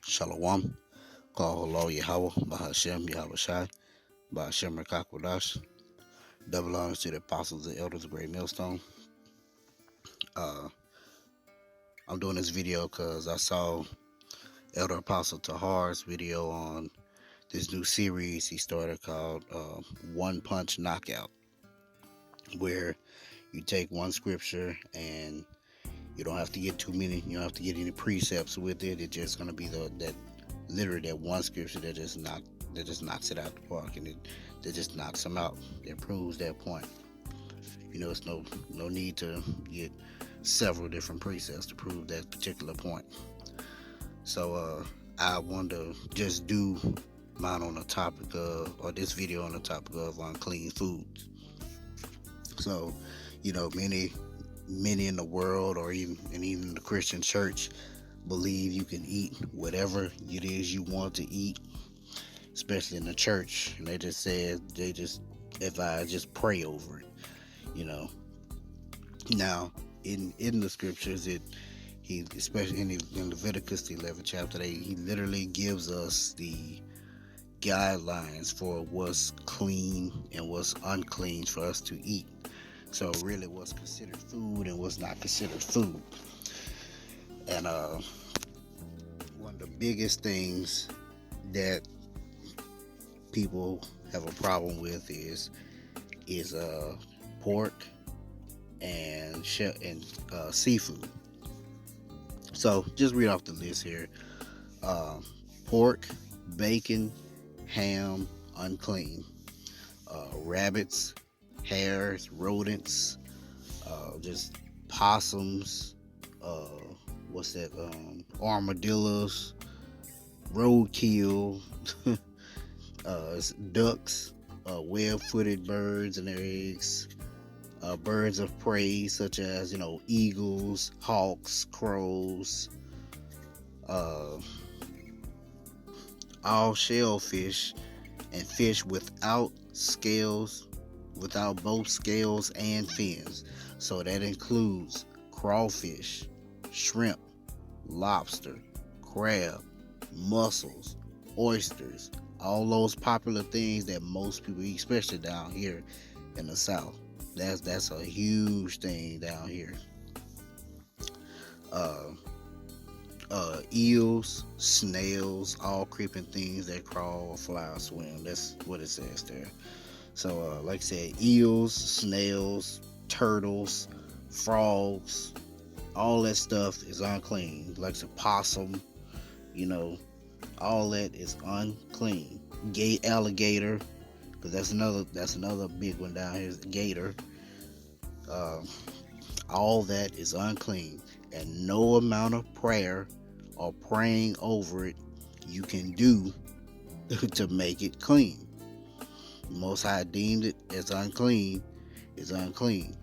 Shalom. Call Law Yahweh, Bahashem, Yahweh Shai, Bahashem Rakakwadash. Double honors to the apostles and elders of Great Millstone. Uh, I'm doing this video because I saw Elder Apostle Tahar's video on this new series he started called One Punch Knockout, where you take one scripture and you don't have to get too many, you don't have to get any precepts with it. It's just going to be literally that one scripture that just knocks it out the park, and that just knocks them out. That proves that point. It's no need to get several different precepts to prove that particular point. So I want to just do mine on the topic of, or this video on the topic of unclean foods. So, many in the world, or even the Christian church, believe you can eat whatever it is you want to eat, especially in the church. And they just advise just pray over it. Now in the scriptures, he especially in Leviticus the 11th chapter, he literally gives us the guidelines for what's clean and what's unclean for us to eat. So really, what's considered food and what's not considered food. And one of the biggest things that people have a problem with is pork and seafood. So just read off the list here. Pork, bacon, ham, unclean. Rabbits, hares, rodents, just possums, armadillos, roadkill, ducks, web-footed birds and their eggs, birds of prey such as eagles, hawks, crows, all shellfish and fish without both scales and fins. So that includes crawfish, shrimp, lobster, crab, mussels, oysters, all those popular things that most people eat, especially down here in the South. That's a huge thing down here. Eels, snails, all creeping things that crawl, fly, or swim. That's what it says there. So, like I said, eels, snails, turtles, frogs, all that stuff is unclean. Like a possum, all that is unclean. Alligator, because that's another big one down here, is gator. All that is unclean, and no amount of prayer or praying over it you can do to make it clean. The Most High deemed it as unclean is unclean,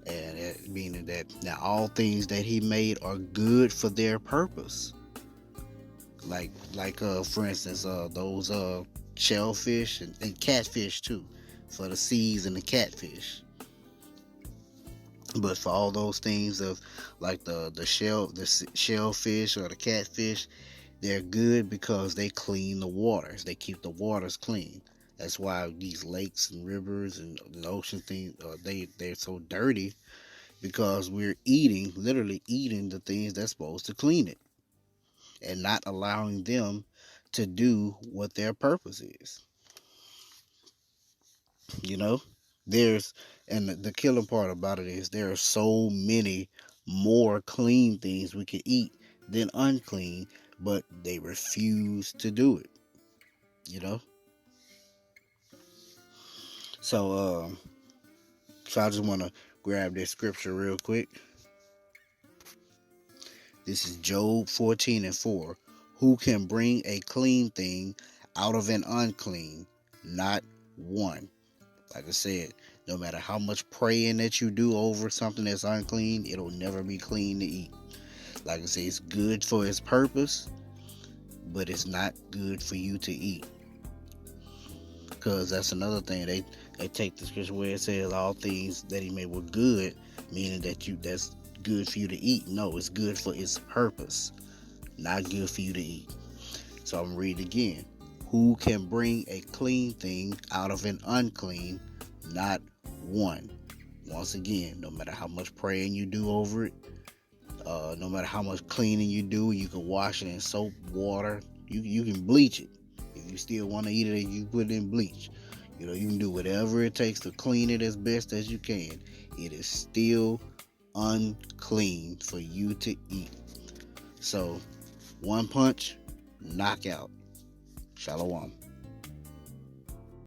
and meaning that now all things that He made are good for their purpose. Like for instance, those shellfish and catfish too, for the seas and the catfish. But for all those things of like the shellfish or the catfish, they're good because they clean the waters. They keep the waters clean. That's why these lakes and rivers and the ocean things, they're so dirty, because we're literally eating the things that's supposed to clean it, and not allowing them to do what their purpose is. And the killer part about it is there are so many more clean things we can eat than unclean, but they refuse to do it. So I just want to grab this scripture real quick. This is Job 14:4. Who can bring a clean thing out of an unclean? Not one. Like I said, no matter how much praying that you do over something that's unclean, it'll never be clean to eat. Like I said, it's good for its purpose, but it's not good for you to eat. Because that's another thing. They take the scripture where it says all things that He made were good, meaning that's good for you to eat. No, it's good for its purpose. not good for you to eat. So I'm going to read it again. Who can bring a clean thing out of an unclean? Not one. Once again, no matter how much praying you do over it, no matter how much cleaning you do, you can wash it in soap, water. You can bleach it. If you still want to eat it, you put it in bleach. You can do whatever it takes to clean it as best as you can. It is still unclean for you to eat. So, one punch, knockout. Shalom.